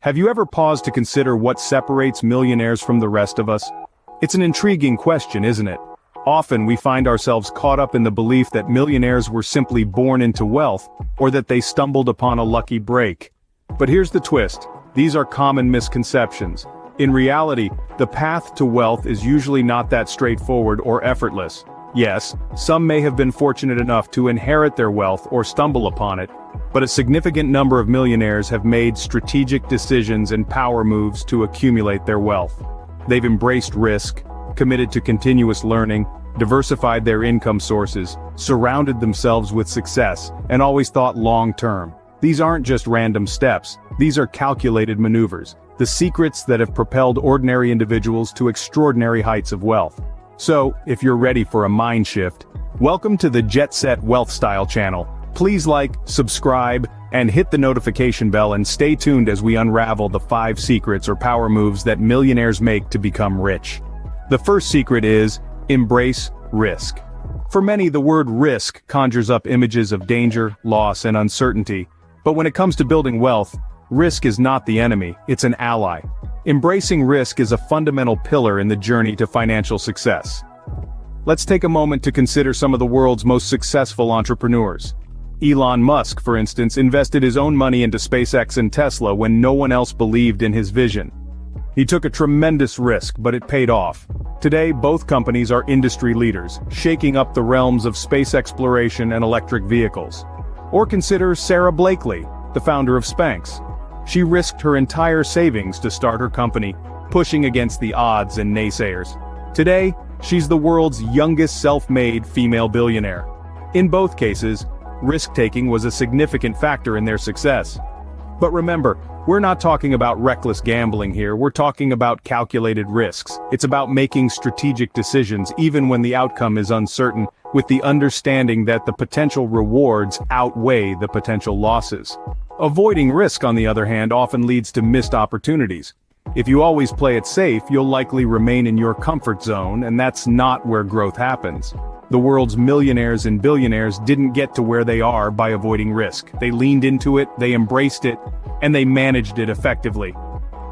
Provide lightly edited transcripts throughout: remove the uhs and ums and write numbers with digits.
Have you ever paused to consider what separates millionaires from the rest of us? It's an intriguing question, isn't it? Often we find ourselves caught up in the belief that millionaires were simply born into wealth, or that they stumbled upon a lucky break. But here's the twist: these are common misconceptions. In reality, the path to wealth is usually not that straightforward or effortless. Yes, some may have been fortunate enough to inherit their wealth or stumble upon it, but a significant number of millionaires have made strategic decisions and power moves to accumulate their wealth. They've embraced risk, committed to continuous learning, diversified their income sources, surrounded themselves with success, and always thought long-term. These aren't just random steps, these are calculated maneuvers, the secrets that have propelled ordinary individuals to extraordinary heights of wealth. So, if you're ready for a mind shift, welcome to the Jetset Wealthstyle channel. Please like, subscribe, and hit the notification bell and stay tuned as we unravel the 5 secrets or power moves that millionaires make to become rich. The first secret is, embrace risk. For many, the word risk conjures up images of danger, loss, and uncertainty. But when it comes to building wealth, risk is not the enemy, it's an ally. Embracing risk is a fundamental pillar in the journey to financial success. Let's take a moment to consider some of the world's most successful entrepreneurs. Elon Musk, for instance, invested his own money into SpaceX and Tesla when no one else believed in his vision. He took a tremendous risk, but it paid off. Today, both companies are industry leaders, shaking up the realms of space exploration and electric vehicles. Or consider Sarah Blakely, the founder of Spanx. She risked her entire savings to start her company, pushing against the odds and naysayers. Today, she's the world's youngest self-made female billionaire. In both cases, risk-taking was a significant factor in their success. But remember, we're not talking about reckless gambling here, we're talking about calculated risks. It's about making strategic decisions even when the outcome is uncertain, with the understanding that the potential rewards outweigh the potential losses. Avoiding risk, on the other hand, often leads to missed opportunities. If you always play it safe, you'll likely remain in your comfort zone, and that's not where growth happens. The world's millionaires and billionaires didn't get to where they are by avoiding risk. They leaned into it, they embraced it, and they managed it effectively.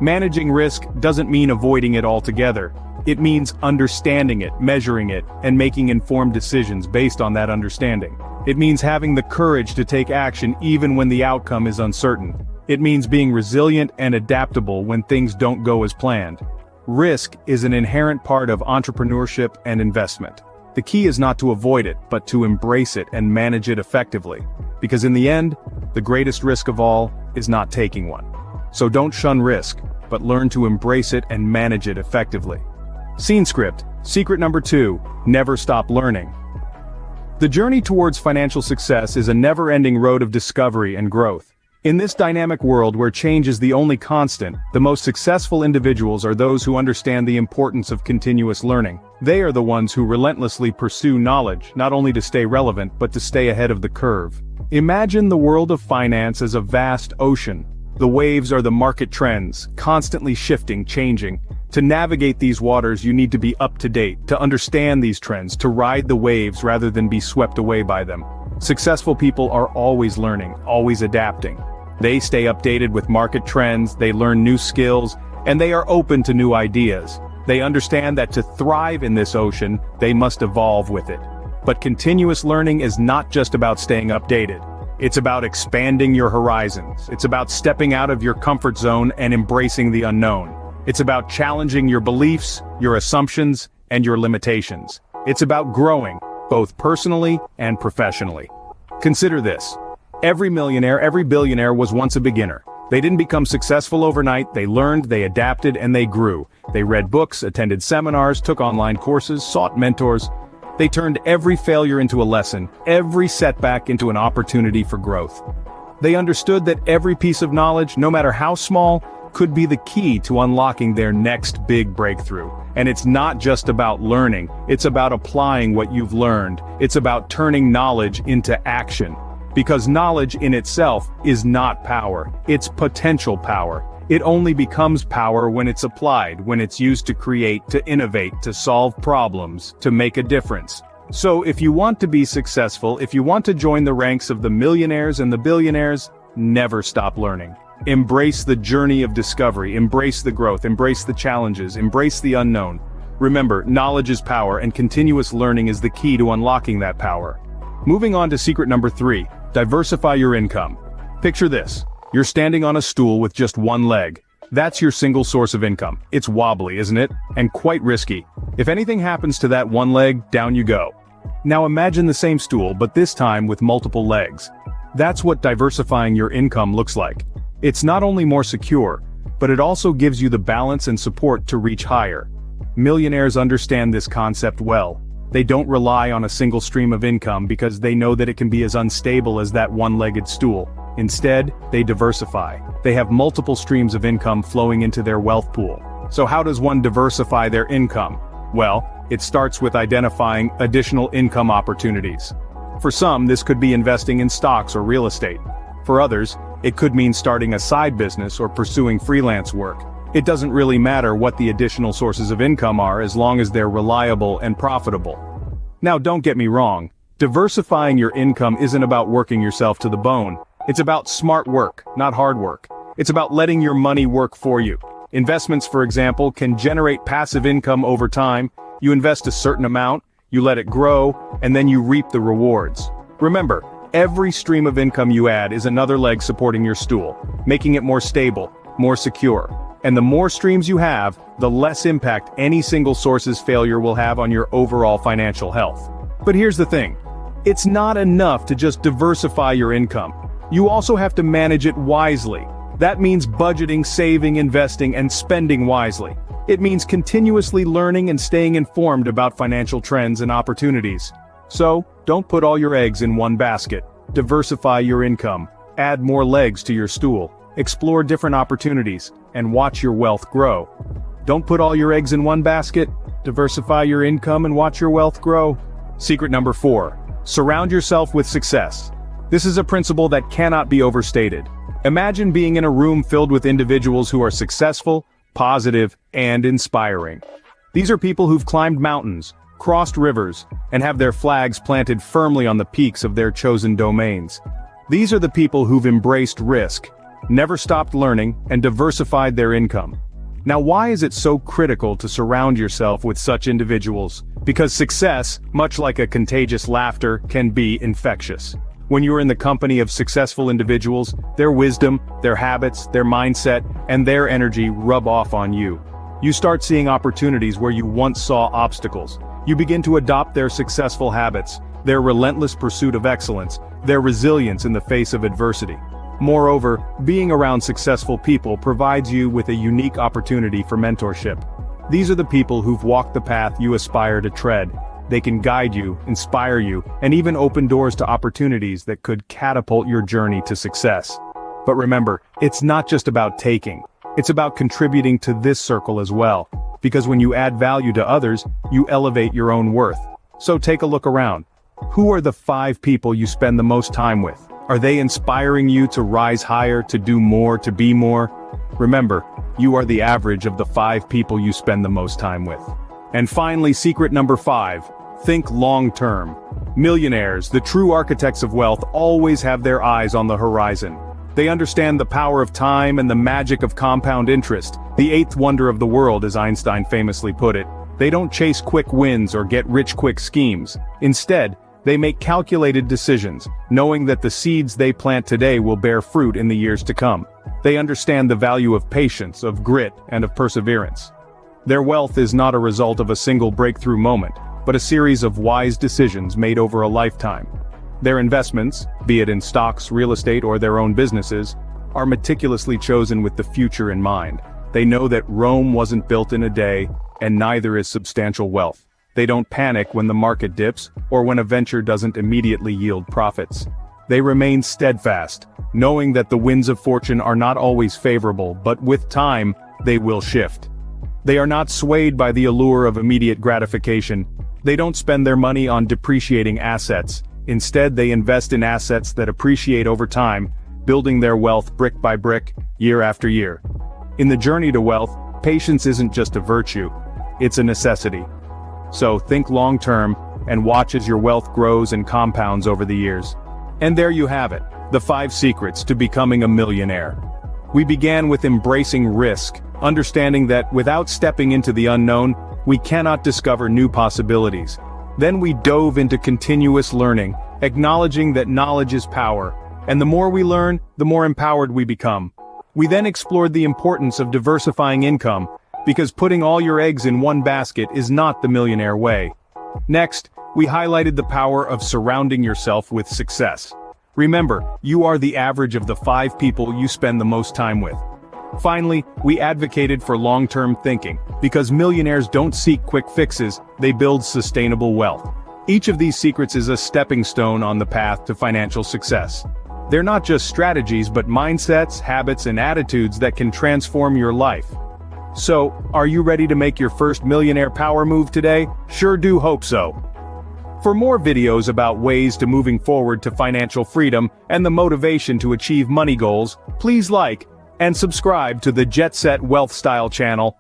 Managing risk doesn't mean avoiding it altogether. It means understanding it, measuring it, and making informed decisions based on that understanding. It means having the courage to take action even when the outcome is uncertain. It means being resilient and adaptable when things don't go as planned. Risk is an inherent part of entrepreneurship and investment. The key is not to avoid it, but to embrace it and manage it effectively. Because in the end, the greatest risk of all is not taking one. So don't shun risk, but learn to embrace it and manage it effectively. Scene script. Secret number 2, never stop learning. The journey towards financial success is a never-ending road of discovery and growth. In this dynamic world where change is the only constant, the most successful individuals are those who understand the importance of continuous learning. They are the ones who relentlessly pursue knowledge, not only to stay relevant, but to stay ahead of the curve. Imagine the world of finance as a vast ocean. The waves are the market trends, constantly shifting, changing. To navigate these waters, you need to be up to date, to understand these trends, to ride the waves rather than be swept away by them. Successful people are always learning, always adapting. They stay updated with market trends, they learn new skills, and they are open to new ideas. They understand that to thrive in this ocean, they must evolve with it. But continuous learning is not just about staying updated. It's about expanding your horizons. It's about stepping out of your comfort zone and embracing the unknown. It's about challenging your beliefs, your assumptions, and your limitations. It's about growing, both personally and professionally. Consider this. Every millionaire, every billionaire was once a beginner. They didn't become successful overnight, they learned, they adapted, and they grew. They read books, attended seminars, took online courses, sought mentors. They turned every failure into a lesson, every setback into an opportunity for growth. They understood that every piece of knowledge, no matter how small, could be the key to unlocking their next big breakthrough. And it's not just about learning, it's about applying what you've learned. It's about turning knowledge into action. Because knowledge in itself is not power, it's potential power. It only becomes power when it's applied, when it's used to create, to innovate, to solve problems, to make a difference. So if you want to be successful, if you want to join the ranks of the millionaires and the billionaires, never stop learning. Embrace the journey of discovery, embrace the growth, embrace the challenges, embrace the unknown. Remember, knowledge is power, and continuous learning is the key to unlocking that power. Moving on to secret number 3, diversify your income. Picture this. You're standing on a stool with just one leg. That's your single source of income. It's wobbly, isn't it? And quite risky. If anything happens to that one leg, down you go. Now imagine the same stool, but this time with multiple legs. That's what diversifying your income looks like. It's not only more secure, but it also gives you the balance and support to reach higher. Millionaires understand this concept well. They don't rely on a single stream of income because they know that it can be as unstable as that one-legged stool. Instead, they diversify. They have multiple streams of income flowing into their wealth pool. So how does one diversify their income? Well, it starts with identifying additional income opportunities. For some, this could be investing in stocks or real estate. For others, it could mean starting a side business or pursuing freelance work. It doesn't really matter what the additional sources of income are as long as they're reliable and profitable. Now don't get me wrong, diversifying your income isn't about working yourself to the bone. It's about smart work, not hard work. It's about letting your money work for you. Investments, for example, can generate passive income over time. You invest a certain amount, you let it grow, and then you reap the rewards. Remember, every stream of income you add is another leg supporting your stool, making it more stable, more secure. And the more streams you have, the less impact any single source's failure will have on your overall financial health. But here's the thing. It's not enough to just diversify your income. You also have to manage it wisely. That means budgeting, saving, investing, and spending wisely. It means continuously learning and staying informed about financial trends and opportunities. So, don't put all your eggs in one basket. Diversify your income. Add more legs to your stool. Explore different opportunities, and watch your wealth grow. Don't put all your eggs in one basket. Diversify your income and watch your wealth grow. Secret number 4. Surround yourself with success. This is a principle that cannot be overstated. Imagine being in a room filled with individuals who are successful, positive, and inspiring. These are people who've climbed mountains, crossed rivers, and have their flags planted firmly on the peaks of their chosen domains. These are the people who've embraced risk, never stopped learning, and diversified their income. Now, why is it so critical to surround yourself with such individuals? Because success, much like a contagious laughter, can be infectious. When you're in the company of successful individuals, their wisdom, their habits, their mindset, and their energy rub off on you. You start seeing opportunities where you once saw obstacles. You begin to adopt their successful habits, their relentless pursuit of excellence, their resilience in the face of adversity. Moreover, being around successful people provides you with a unique opportunity for mentorship. These are the people who've walked the path you aspire to tread. They can guide you, inspire you, and even open doors to opportunities that could catapult your journey to success. But remember, it's not just about taking. It's about contributing to this circle as well. Because when you add value to others, you elevate your own worth. So take a look around. Who are the 5 people you spend the most time with? Are they inspiring you to rise higher, to do more, to be more? Remember, you are the average of the 5 people you spend the most time with. And finally, secret number 5. Think long-term. Millionaires, the true architects of wealth, always have their eyes on the horizon. They understand the power of time and the magic of compound interest, the 8th wonder of the world, as Einstein famously put it. They don't chase quick wins or get rich quick schemes. Instead, they make calculated decisions, knowing that the seeds they plant today will bear fruit in the years to come. They understand the value of patience, of grit, and of perseverance. Their wealth is not a result of a single breakthrough moment, but a series of wise decisions made over a lifetime. Their investments, be it in stocks, real estate, or their own businesses, are meticulously chosen with the future in mind. They know that Rome wasn't built in a day, and neither is substantial wealth. They don't panic when the market dips, or when a venture doesn't immediately yield profits. They remain steadfast, knowing that the winds of fortune are not always favorable, but with time, they will shift. They are not swayed by the allure of immediate gratification. They don't spend their money on depreciating assets. Instead, they invest in assets that appreciate over time, building their wealth brick by brick, year after year. In the journey to wealth, patience isn't just a virtue, it's a necessity. So think long-term, and watch as your wealth grows and compounds over the years. And there you have it, the 5 secrets to becoming a millionaire. We began with embracing risk, understanding that without stepping into the unknown, we cannot discover new possibilities. Then we dove into continuous learning, acknowledging that knowledge is power, and the more we learn, the more empowered we become. We then explored the importance of diversifying income, because putting all your eggs in one basket is not the millionaire way. Next, we highlighted the power of surrounding yourself with success. Remember, you are the average of the 5 people you spend the most time with. Finally, we advocated for long-term thinking, because millionaires don't seek quick fixes, they build sustainable wealth. Each of these secrets is a stepping stone on the path to financial success. They're not just strategies but mindsets, habits, and attitudes that can transform your life. So, are you ready to make your first millionaire power move today? Sure do hope so. For more videos about ways to moving forward to financial freedom and the motivation to achieve money goals, please like and subscribe to the Jetset Wealthstyle channel.